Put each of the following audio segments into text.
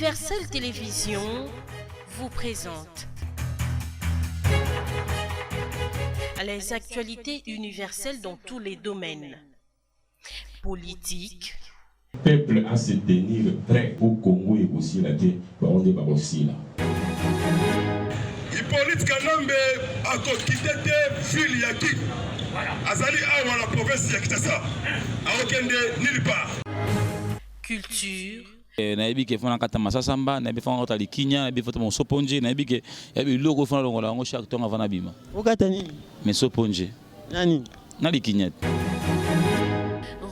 Universel Télévision vous présente les actualités universelles dans tous les domaines. Politique. Le peuple à se tenir prêt au Congo et aussi la terre, on est aussi là. Hippolyte Kanambe a quitté ville Yaki. Azali a la province de Kitasa. A aucun nulle part. Culture. Naibi ke fona kata masasamba naibi fona kata likinya naibi fona soponje naibi ke yabi logo fona longola ngo chaque temps avant bima okata nini mais soponje nani na likinya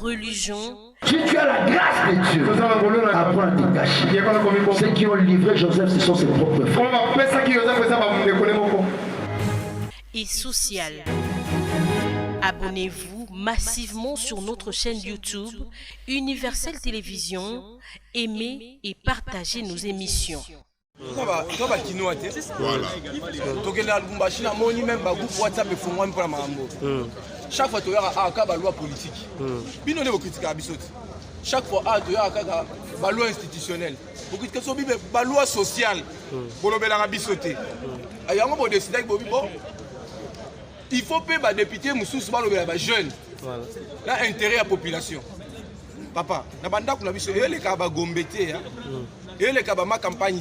Religion. Si tu as la grâce de Dieu, apprends à te cacher. Ceux qui ont livré Joseph, ce sont ses propres frères. Et social. Abonnez-vous massivement sur notre chaîne YouTube Universel Télévision. Aimez et partagez nos émissions. Voilà. Chaque fois, tu as une loi politique. Chaque fois, tu as une loi institutionnelle. Une loi sociale. Il faut que les députés soient jeunes. Là, intérêt à la population. Papa, il y a des gens qui ont gombété. Il y a des gens qui ont campagne.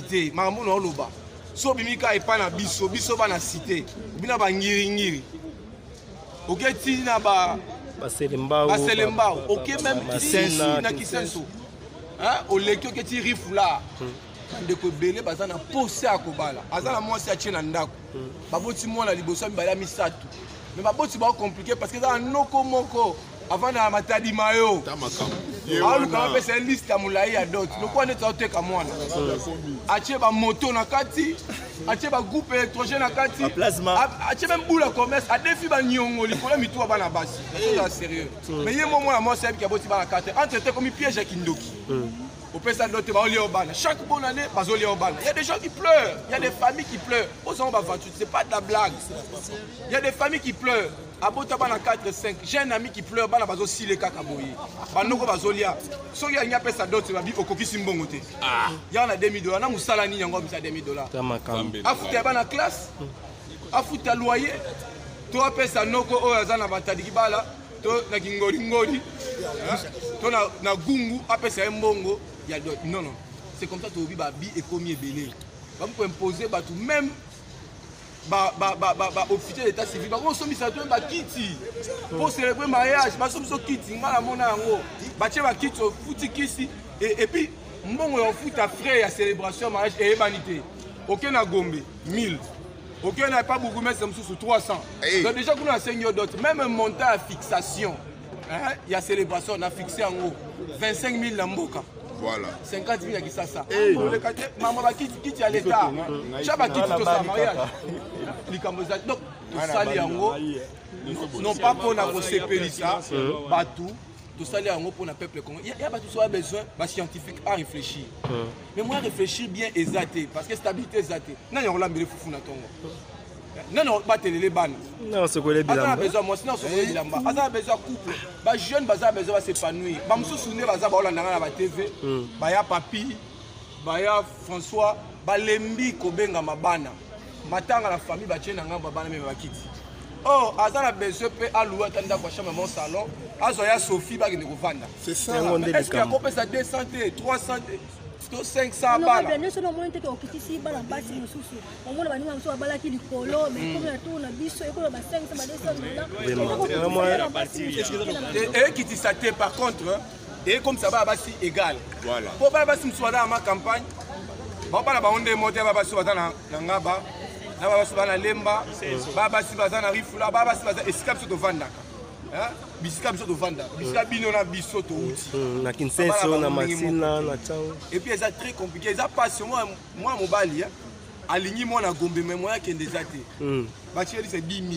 So bimika epana biso bana cité bina ba ngiri ok tina ba baselembao ok même si na kisenso hein o lekyo ke ti rifula ndeko belé bazana posé akobala azana moi si atie na ndako baboti mona liboso mbala misatu mais baboti ba compliqué parce que ça noko moko avant na matadi mayo alu kama pesa liste ya mulai ya dot lokwa neta oteka mwana atie ba moto na kati atie ba groupe électrogène na kati atie même boule commerce a défi ba nyongo likolo mitu bana basi c'est sérieux mais yé momo na moi c'est ki aboti ba na carte entre comme piège à kindoki au pesa dot ba oli obana chaque bonne année bazoli obana il y a des gens qui pleurent il y a des familles qui pleurent aux gens ba 28 c'est pas de la blague il y a des familles qui pleurent abota bana 4 5 j'ai un ami qui pleure bana bazo sile kaka boye banoko bazolia soki ya nyapé sa dot ba bi okokisi mbongo te ya na $2000 na musala ni yango bisa $2000 afuta bana classe afuta loyer to apesa noko oyo azana batadiki bala to na kingori ngori to na gungu apesa mbongo ya dot non c'est comme ça to bi ba bi ekomi ebele ba ko imposer ba tout même officier d'état civil ba ko somi sa to ba kiti pour célébrer mariage ba somi so kiti ngala mona yango ba tie ba kiti futi kisi et puis mbongo yo futa frais ya célébration mariage et humanité aucun na Gombe 1000 aucun n'a pas beaucoup mais c'est sous 300 donc déjà qu'on a enseigné d'autres même un montant à fixation hein il y a célébration on a fixé en haut 25 000 na mboka. Voilà. 50 000 qui ça. Maman va quitter à l'État. Chaba quitte tout ça mariage. Donc tout ça les ango non pas pour na CPI ça, batou tout ça les ango pour na peuple congolais. Il y a pas tout ça besoin ba scientifique à réfléchir. Mais moi réfléchir bien exaté parce que stabilité exaté. Non on l'a mbele fufu na tongo. Non pas télé bana. Non c'est quoi les bilans. On a besoin moi sinon c'est quoi les bilans. On a besoin couple. Ba jeune baza besoin va s'épanouir. Ba mususu ne baza ba olanda na ba TV. Ba ya papi, ba ya François, ba lembi kobenga mabana. Matanga la famille ba tient ngamba bana me ba kiti. Oh, azana besoin pe alouer tanda kwa chambre mon salon. Azoya Sophie ba ngene kovanda. C'est ça. Est-ce qu'il y a compé ça 200 300 500 balles. Et qui t'y par contre, et comme ça va passer égal. Voilà. Pour pas passer dans ma campagne, on va pas monter va passer dans ngaba, na va passer dans lemba, va passer dans rifula, va passer dans escape sur vanda. Bisika biso to vanda bisika bino na biso to uti na kinsenso na matina na chao et puis c'est très compliqué ça passe moi mobali aligni moi na Gombe mais moi qui ndezate bacheli c'est 10 000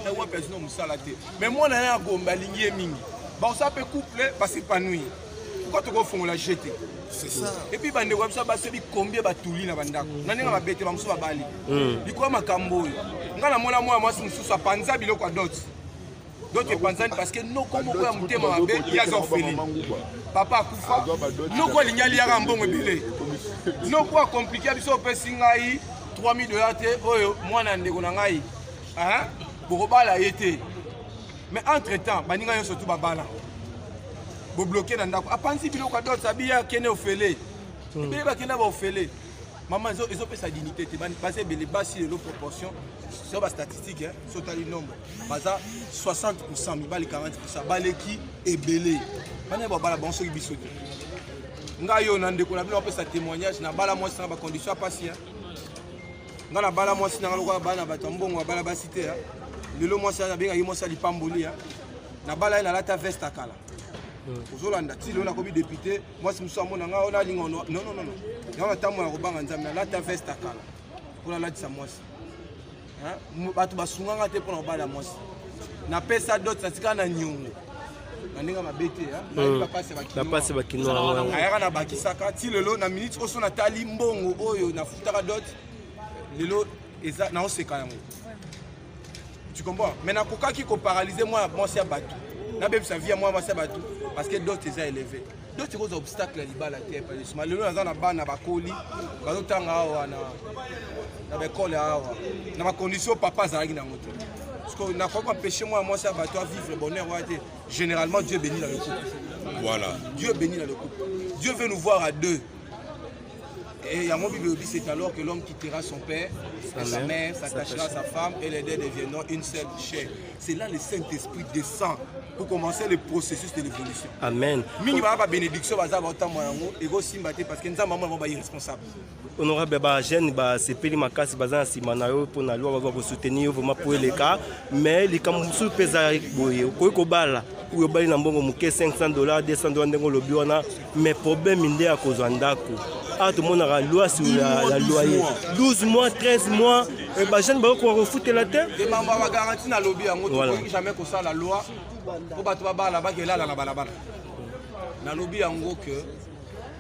na wa personne musala te mais moi na Gombe aligni mingi ba ça peut couple ba s'épanouir pourquoi tu refond la jeter c'est ça et puis bande comme ça ba sebi combien ba tuli na bandako na ninga ba bete ba muso ba bali biko makambo ngana mona moi si muso sa panza biloko a d'autres d'autres Panzani parce que nous comme quoi mutema mabe ya orpheline papa kufa nous quoi lignali ya mbongo ebele no kwa compliqué biso pesi ngai 3000 dollars te oyo mwana ndeko na ngai hein bokobala yete mais entre temps baninga yo surtout babala bo bloquer na ndako apanzi biloko d'autres sabia kene ofele bele bakena ba ofele maman ils ont fait sa dignité te passer bele basi le proportion sur la statistique hein sur le nombre baza 60% mibali 40% baleki ebele bana ba bala bon so biso nga yo na ndeko na bino pe sa témoignage na bala moi sans ba condition passer nga na bala moi sinanga lokwa bana bato mbongo bala basité hein lelo moi ça na benga yo ça lipamboli hein na bala na lata veste akala ozolanda ti lelo na kobi député moi si muso amona nga ona linga non non non non na tamu ya kobanga nzambe na lata veste akala pona lati sa moi hein bato basunga nga te pona bala moi na pesa d'autres ça tika na nyongo ninga mabete na passe bakinoa ayaka na bakisaka ti lelo na minute oso na tali mbongo oyo na futaka dot lelo eza na oseka yango tu comprends mais na kokaki ko paralyser moi si abatu na bebe sa vie moi si abatu parce que d'autres eza élevé d'autres gros obstacles libala te pa lesma lelo na na bana bakoli bazotanga awa na bekole awa na ma condition papa zalaki na moto. Parce qu'on n'a pas empêché moi ça va toi vivre le bonheur. Généralement Dieu bénit dans le couple. Voilà. Dieu bénit dans le couple. Dieu veut nous voir à deux. Et il y a mon Bible dit c'est alors que l'homme quittera son père, sa mère, s'attachera à sa femme et les deux deviendront une seule chair. C'est là le Saint-Esprit descend pour commencer le processus de l'évolution. Amen. Minimum pas bénédiction baza ba autant moyango ego simbate parce que nzamba maman ba irresponsable. Honorable ba jeune ba sepeli makasi baza sima na yo pour na loi ba soutenir vraiment pour les cas mais les kamusu pesa boye ko bala ou bali na mbongo muke $500 $200 ndengo lobi wana mais problème inde à cause ndako. Ah, tout le monde a la loi sur la loyer. 12 mois, 13 mois, et bah, je ne vais pas refouler la terre. Et ma maman garantit dans le lobby, on ne jamais que ça la loi. Pour battre là-bas, qui est là, là-bas. Dans le lobby, en gros, que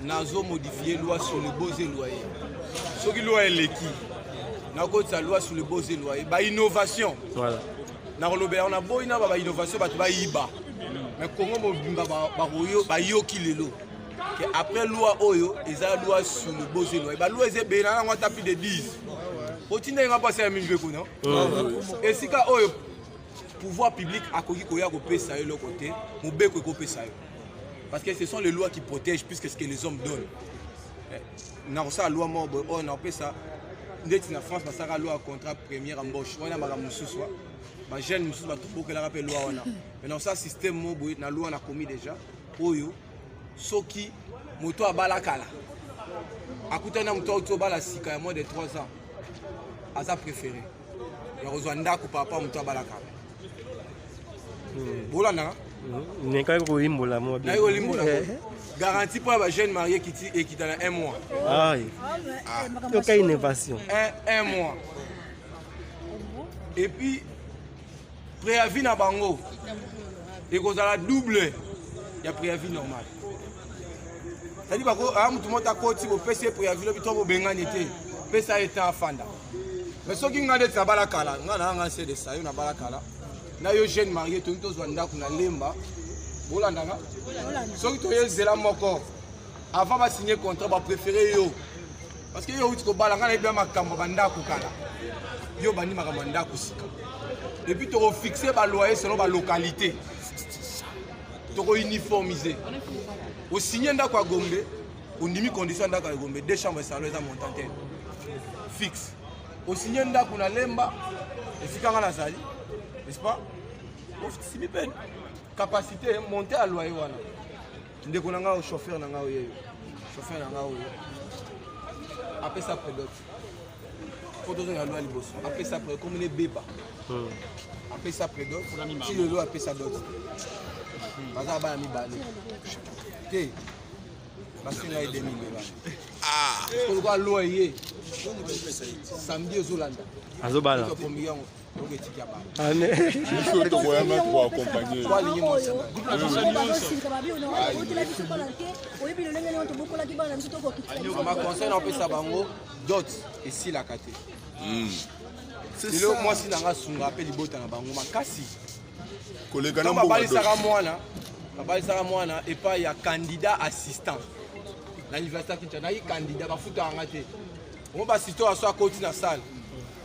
nous avons modifié la loi sur le beaux et loyer. Ce qui est loi est l'équipe. Nous avons la loi sur le beaux et loyer. Bah, innovation. Voilà. Dans le lobby, on a beau innovation, bah, IBA. Mais comment on va yoki les lots? Après loi oyo, ils ont loi sur le beaux et loyer. La loi est bien, on a tapé de 10. Continue à passer à 1000 non? Et si ka oyo pouvoir public a koki koya ko pesa yo le côté, mon be ko pesa yo. Parce que ce sont les lois qui protègent plus que ce que les hommes donnent. Na ça loi mo on a pesa ndeti na France parce que loi contrat première embauche. On a ba mususu ba jeune mususu ba tout que la rappel loi on a. Maintenant ça système mo boy na loi on a commis déjà oyo soki moto abala kala akutana moto to bala sika ya moins de 3 ans asa préféré ya kozwanda ko papa moto abala kala bolana ne ka ko limbola mo bien na limbola garantie pour ba jeune marié qui dans 1 mois donc une innovation 1 mois et puis préavis na bango et kozala double ya préavis normal. C'est-à-dire que tout le monde a côté au PC pour y avoir le temps bengan était pesa était en fanda. Mais ce qui ngade ta balakala, ngana c'est de ça, yo na balakala. Na yo jeune marié to nto zwanda kuna lemba. Bolanda nga. Ce qui to yezela moko. Avant ba signer contrat ba préférer yo. Parce que yo utiko balanga na bien makambo banda ku kala. Yo bani makamanda ku sika. Et puis to fixer ba loyer selon ba localité. To uniformiser. Au signer ndako à Gombe, au nimi condition ndako à Gombe, 2 chambres et salon et montant fixe. Au signer ndako na lemba, et si quand on a sali, n'est-ce pas? Si bien capacité monter à loyer wana. Ndeko nanga au chauffeur nanga o yeyo. Chauffeur nanga o yeyo. Après ça prédote. Faut donner la loi liboso. Après ça pré comme les béba. Après ça prédote. Si le loi après ça dote. Baza ba mi balé. Okay. Parce que là il est demi ah pour quoi loyer samedi aux Hollande azobala ah mais il faut te voir mettre pour accompagner quoi ligne moi ma conseil on peut ça bango d'autres ici la kate c'est ça moi si nanga sunga appelle libota na bango makasi collègue na mbo ba saka mwana et pas il y a candidat assistant l'université à Kinshasa, il candidat, il faut arrêter. On va citer à soi côté dans la salle.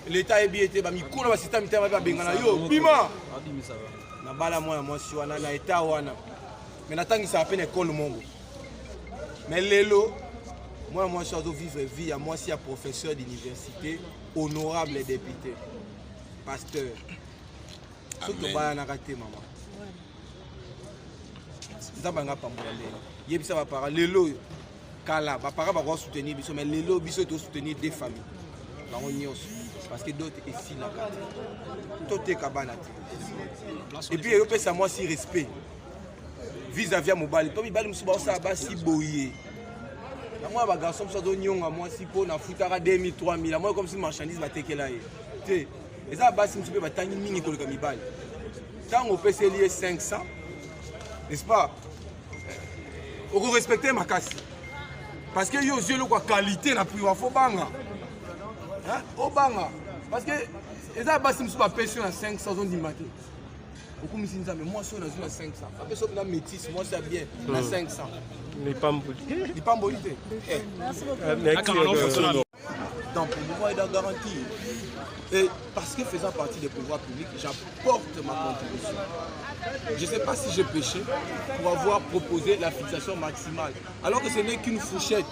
L'État est bien été, il court dans le système, il va bengana yo, bima. Na bala moi si wana na État wana. Mais n'attend qu'il s'appelle école monde. Mais l'élo, moi je dois vivre vie à moi si un professeur d'université, honorable député, pasteur. Ce que bala na raté maman. Zabanga pambola lelo. Yebisa ba para lelo kala ba para ba soutenir biso mais lelo biso to soutenir des familles. Ba onyos parce que d'autres ici na kati. Tote kabana. Et puis il peut moi si respect vis-à-vis à mobile. Pas mobile musuba ça ba si boyé. Moi ba garçon ça do nyonga moi si po na futara 2000 3000 moi comme si marchandise ba tekela ye. Tu et ça ba si musuba ba tangi mingi ko le mibale. Tant on peut se lier 500 n'est-ce pas? On peut respecter ma casse. Parce que yo yeux la qualité na priva faut banga. Hein? Au banga. Parce que les abassim sont pas payés à 500 du matin. Beaucoup me disent mais moi je suis à 500. Après ça la métisse moi c'est bien à 500. Mais pas mboli. Il pas mboli. Merci. Donc pour pouvoir être garanti. Et parce que faisant partie des pouvoirs publics, j'apporte ma contribution. Je ne sais pas si j'ai péché pour avoir proposé la fixation maximale. Alors que ce n'est qu'une fourchette.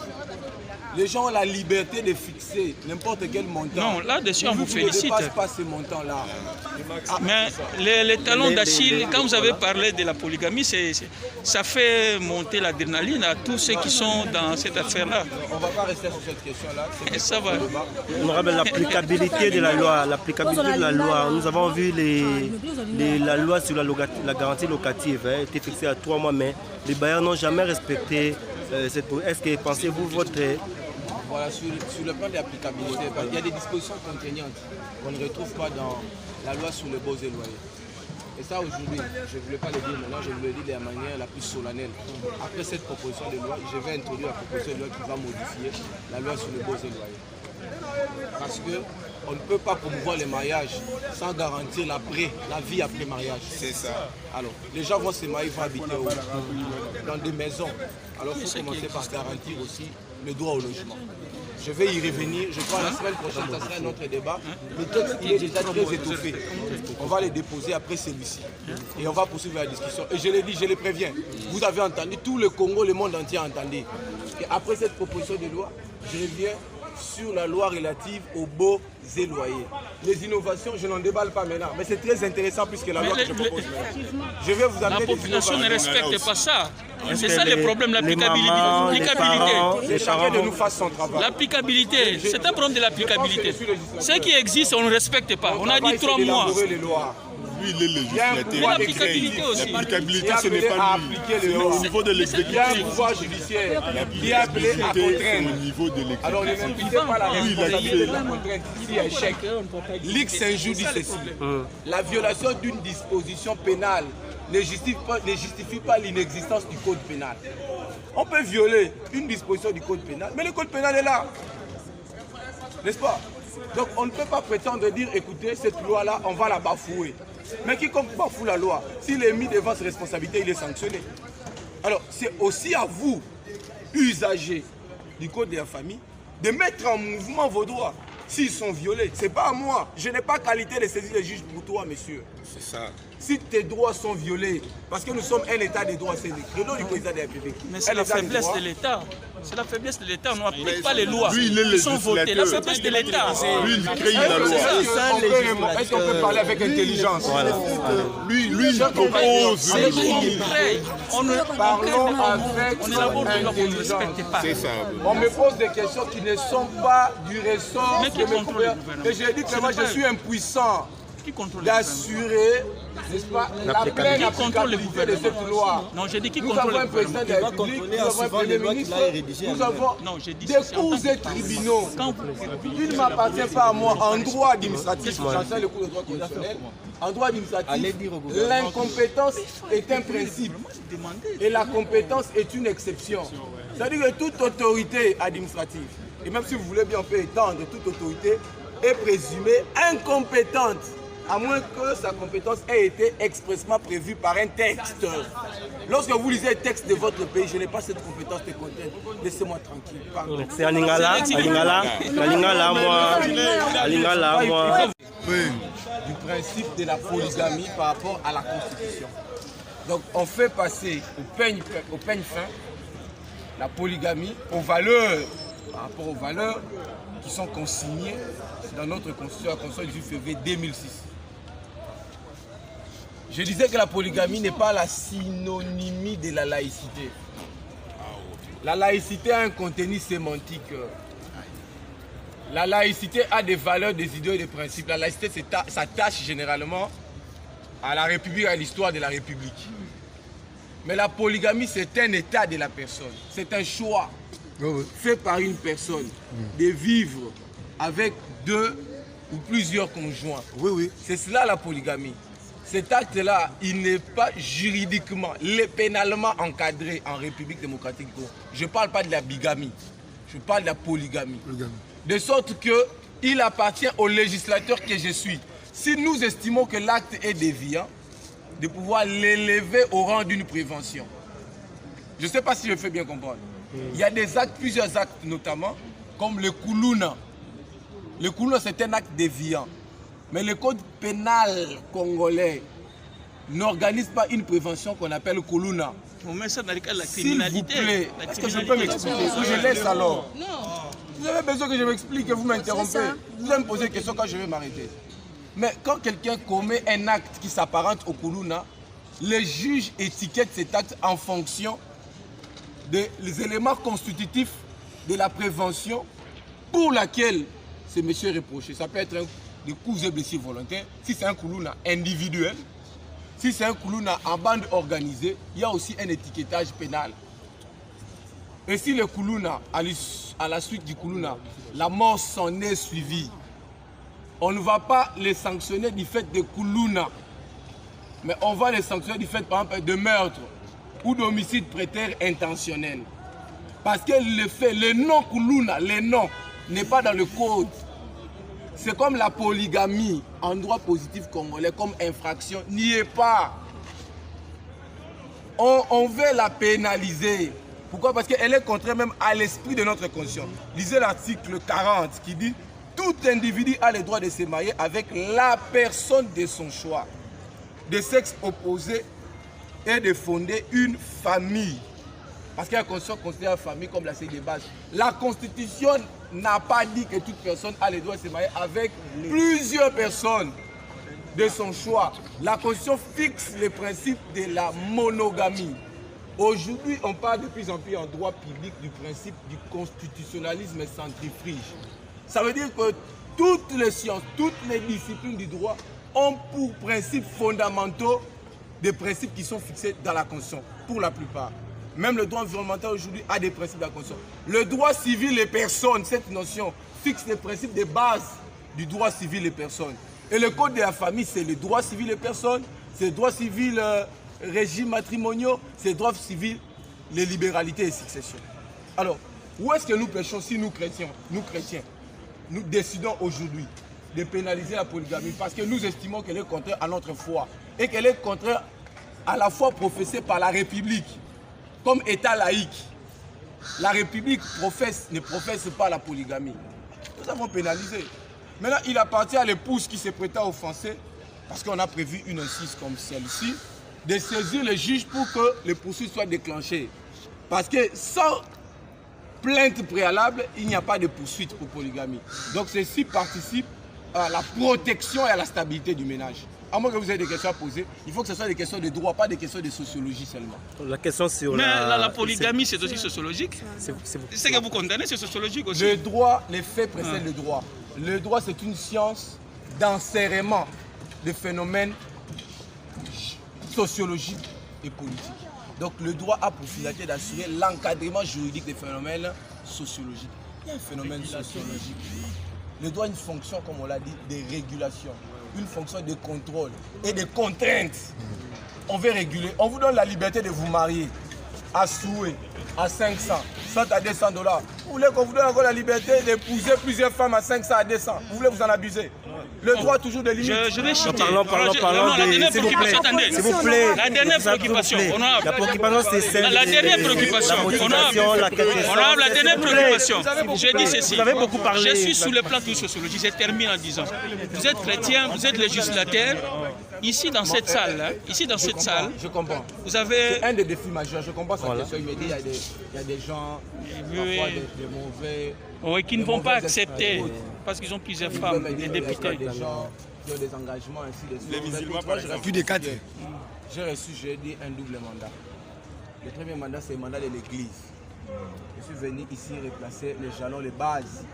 Les gens ont la liberté de fixer n'importe quel montant. Non, là-dessus, on vous félicite. Ne dépasse pas ce montant-là. Mais les talons d'Achille, quand vous avez parlé de la polygamie, ça fait monter l'adrénaline à tous ceux qui sont dans cette affaire-là. On ne va pas rester sur cette question-là. Ça va. Honorable, l'applicabilité de la loi. L'applicabilité de la loi. Nous avons vu la loi sur la garantie locative a été fixée à 3 mois, mais les bailleurs n'ont jamais respecté cette. Est-ce que pensez-vous votre... Voilà, sur le plan de l'applicabilité, il y a des dispositions contraignantes qu'on ne retrouve pas dans la loi sur les baux et loyers. Et ça, aujourd'hui, je ne voulais pas le dire maintenant, je vous le dis de la manière la plus solennelle. Après cette proposition de loi, je vais introduire la proposition de loi qui va modifier la loi sur les baux et loyers. Parce qu'on ne peut pas promouvoir les mariages sans garantir la vie après mariage. C'est ça. Alors, les gens vont se marier, vont habiter dans des maisons. Alors, il faut commencer par garantir aussi le droit au logement. Je vais y revenir, je crois la semaine prochaine, ça sera un autre débat. Le texte il est déjà très étoffé. On va les déposer après celui-ci. Et on va poursuivre la discussion. Et je l'ai dit, je les préviens. Vous avez entendu, tout le Congo, le monde entier a entendu. Et après cette proposition de loi, je reviens sur la loi relative aux baux et loyers. Les innovations, je n'en déballe pas maintenant, mais c'est très intéressant puisque la loi que je propose maintenant. Je vais vous amener la population ne respecte pas ça. C'est que ça le problème, l'applicabilité. Les chacun de nous fasse son travail. L'applicabilité, c'est un problème de l'applicabilité. Ce qui existe, on ne respecte pas. On a dit 3 mois. Lui, il est législateur. L'applicabilité aussi. L'applicabilité, ce n'est pas lui. Au niveau de l'exécutif. Il y a un pouvoir judiciaire qui est appelé à contraindre. Au niveau de l'exécutif. Alors ne m'imputez pas la responsabilité de la contrainte ici à échec. L'X Saint-Jour dit ceci. La violation d'une disposition pénale ne justifie pas l'inexistence du code pénal. On peut violer une disposition du code pénal, mais le code pénal est là. N'est-ce pas? Donc on ne peut pas prétendre dire, écoutez, cette loi-là, on va la bafouer. Mais quiconque bafoue la loi, s'il est mis devant ses responsabilités, il est sanctionné. Alors c'est aussi à vous, usagers du code de la famille, de mettre en mouvement vos droits. S'ils sont violés, ce n'est pas à moi. Je n'ai pas qualité de saisir les juges pour toi, monsieur. C'est ça. Si tes droits sont violés, parce que nous sommes un état des droits, c'est le nom du président de la République. Mais c'est la faiblesse de l'État. C'est la faiblesse de l'État. On n'applique pas les lois. Lui, il est qui sont votées. La faiblesse de l'État. Lui, il crée la loi. Est-ce qu'on peut parler avec intelligence? Lui, il propose. Parlons avec intelligence. C'est ça. On me pose des questions qui ne sont pas du ressort de mes couverts. Et je dis que moi, je suis impuissant d'assurer, n'est-ce pas, la pleine applicabilité de cette loi. Non, j'ai dit qui nous contrôle avons un président de la République, nous avons un premier ministre, nous avons des cours et tribunaux. Il ne m'appartient pas à moi en droit administratif, j'enseigne le cours de droit constitutionnel. En droit administratif, l'incompétence est un principe et la compétence est une exception. C'est-à-dire que toute autorité administrative, et même si vous voulez bien, on peut étendre, toute autorité est présumée incompétente à moins que sa compétence ait été expressément prévue par un texte. Lorsque vous lisez le texte de votre pays, je n'ai pas cette compétence de content. Laissez-moi tranquille. C'est à Lingala, moi. Du principe de la polygamie par rapport à la Constitution. Donc on fait passer au peigne fin la polygamie aux valeurs, par rapport aux valeurs qui sont consignées dans notre Constitution, la Constitution du 18 février 2006. Je disais que la polygamie n'est pas la synonymie de la laïcité. La laïcité a un contenu sémantique. La laïcité a des valeurs, des idées et des principes. La laïcité s'attache généralement à la République, à l'histoire de la République. Mais la polygamie, c'est un état de la personne. C'est un choix fait par une personne de vivre avec 2 ou plusieurs conjoints. C'est cela la polygamie. Cet acte-là, il n'est pas juridiquement, pénalement encadré en République démocratique. Je ne parle pas de la bigamie, je parle de la polygamie. De sorte qu'il appartient au législateur que je suis. Si nous estimons que l'acte est déviant, de pouvoir l'élever au rang d'une prévention. Je ne sais pas si je fais bien comprendre. Il y a des actes, plusieurs actes notamment, comme le Koulouna. Le Koulouna, c'est un acte déviant. Mais le code pénal congolais n'organise pas une prévention qu'on appelle Koulouna. On met ça dans le cas de la S'il criminalité. vous plaît, est-ce que je peux m'expliquer ou je laisse alors? Non. Vous avez besoin que je m'explique et vous m'interrompez. Vous allez me poser des questions quand je vais m'arrêter. Mais quand quelqu'un commet un acte qui s'apparente au Koulouna, les juges étiquettent cet acte en fonction des éléments constitutifs de la prévention pour laquelle ce monsieur est reproché. Ça peut être des coups et blessures volontaires. Si c'est un Koulouna individuel, si c'est un Koulouna en bande organisée, il y a aussi un étiquetage pénal. Et si le Koulouna, à la suite du Koulouna, la mort s'en est suivie, on ne va pas les sanctionner du fait de Koulouna, mais on va les sanctionner du fait, par exemple, de meurtre ou d'homicide prétère intentionnel. Parce que le fait, le nom Koulouna, le nom n'est pas dans le code. C'est comme la polygamie en droit positif congolais, comme infraction, n'y est pas. On veut la pénaliser. Pourquoi? Parce qu'elle est contraire même à l'esprit de notre conscience. Lisez l'article 40 qui dit « Tout individu a le droit de se marier avec la personne de son choix, de sexe opposé et de fonder une famille. » Parce que la Constitution considère la famille comme la série de base. La Constitution n'a pas dit que toute personne a le droit de se marier avec plusieurs personnes de son choix. La Constitution fixe le principe de la monogamie. Aujourd'hui, on parle de plus en plus en droit public du principe du constitutionnalisme centrifugé. Ça veut dire que toutes les sciences, toutes les disciplines du droit ont pour principes fondamentaux des principes qui sont fixés dans la Constitution, pour la plupart. Même le droit environnemental aujourd'hui a des principes de la Constitution. Le droit civil des personnes, cette notion, fixe les principes de base du droit civil des personnes. Et le code de la famille, c'est le droit civil des personnes, c'est le droit civil régime matrimoniaux, c'est le droit civil, les libéralités et successions. Alors, où est-ce que nous péchons si nous chrétiens, nous décidons aujourd'hui de pénaliser la polygamie parce que nous estimons qu'elle est contraire à notre foi et qu'elle est contraire à la foi professée par la République comme État laïque. La République ne professe pas la polygamie. Nous avons pénalisé. Maintenant, il appartient à l'épouse qui se prétend offensée, parce qu'on a prévu une incise comme celle-ci, de saisir le juge pour que les poursuites soient déclenchées. Parce que sans plainte préalable, il n'y a pas de poursuite pour polygamie. Donc ceci participe à la protection et à la stabilité du ménage. À moins que vous ayez des questions à poser, il faut que ce soit des questions de droit, pas des questions de sociologie seulement. La question sur mais la polygamie, c'est aussi sociologique. C'est que vous condamnez, c'est sociologique aussi. Le droit, les faits précèdent le droit. Le droit, c'est une science d'enserrement de phénomènes sociologiques et politiques. Donc le droit a pour finalité d'assurer l'encadrement juridique des phénomènes sociologiques. Il y a un phénomène sociologique. Le droit a une fonction, comme on l'a dit, de régulation, une fonction de contrôle et de contrainte. On veut réguler. On vous donne la liberté de vous marier à souhait, à 500, 100 à 200 $. Vous voulez qu'on vous donne encore la liberté d'épouser plusieurs femmes à 500 à 200. Vous voulez vous en abuser? le droit toujours de limite. Je vais citer. Parlons s'il vous plaît. La dernière préoccupation, honorable. La préoccupation, c'est celle la dernière préoccupation, honorable, la dernière préoccupation. Je dis ceci. Vous avez beaucoup parlé. Je suis sous le plan de sociologie. Je termine en disant, vous êtes chrétien, vous êtes législateur. Ici dans cette salle, Je comprends. vous avez C'est un des défis majeurs. Je comprends sa question. Il me dit il y a des gens, parfois des mauvais. oui, qui ne vont pas accepter parce qu'ils ont plusieurs femmes, les députés. Des gens qui ont des engagements ainsi de suite. Les musulmans, Moi, par exemple. plus de 4. J'ai reçu, j'ai dit, un double mandat. Le premier mandat, c'est le mandat de l'Église. Je suis venu ici replacer les jalons, les bases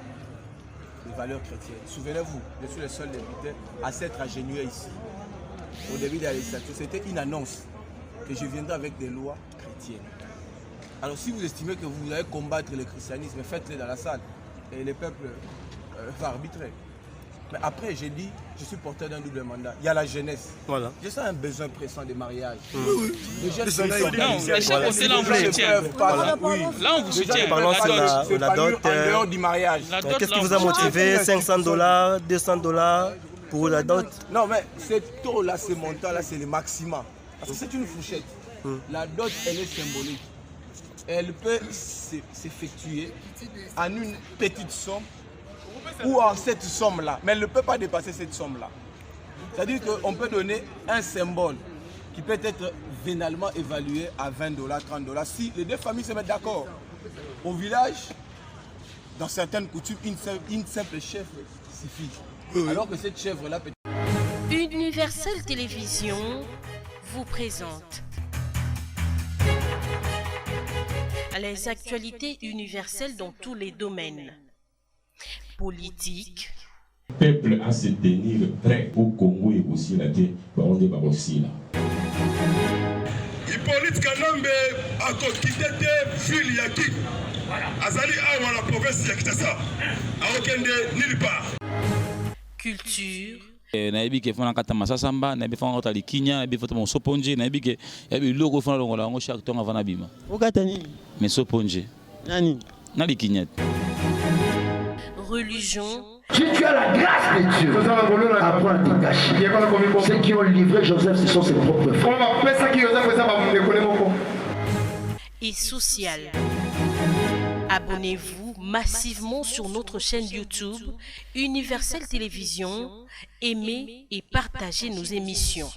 des valeurs chrétiennes. Souvenez-vous, je suis le seul député à s'être agenouillé ici. Au début de la législature, c'était une annonce que je viendrai avec des lois chrétiennes. Alors si vous estimez que vous allez combattre le christianisme, faites-le dans la salle et le peuple va arbitrer. Mais après, j'ai dit, je suis porteur d'un double mandat. Il y a la jeunesse. Voilà. J'ai ça un besoin pressant de mariage. Les jeunes Non, mais chaque côté, là, on vous soutient. Là, on vous soutient. Parlons sur la dot. En dehors du mariage. Qu'est-ce qui vous a motivé? $500, $200 pour la dot? Non, mais ce taux-là, ce montant-là, c'est le maximum. Parce que c'est une fourchette. La dot, elle est symbolique. Elle peut s'effectuer en une petite somme ou en cette somme-là. Mais elle ne peut pas dépasser cette somme-là. C'est-à-dire qu'on peut donner un symbole qui peut être vénalement évalué à $20, $30 si les deux familles se mettent d'accord. Au village, dans certaines coutumes, une simple chèvre suffit. Alors que cette chèvre-là peut... Universel Télévision vous présente les actualités universelles dans tous les domaines. Politique. Le peuple à se tenir prêt au Congo et aussi la terre, on est aussi là. Hippolyte Kanambe a quitté ville Yaki. Azali Awa la province Yakitasa. A okende nulle part. Culture. nayebi ke fona kata masasa mba nayebi fona kota likinya nayebi foto mo soponje nayebi ke yabi logo fona longola ngo chaque temps avant abima okata nini mais soponje nani na likinya Religion. Si tu as la grâce de Dieu, apprends à te cacher. Ceux qui ont livré Joseph, ce sont ses propres frères. Et social. Abonnez-vous massivement sur notre chaîne YouTube Universel Télévision. Aimez et partagez nos émissions.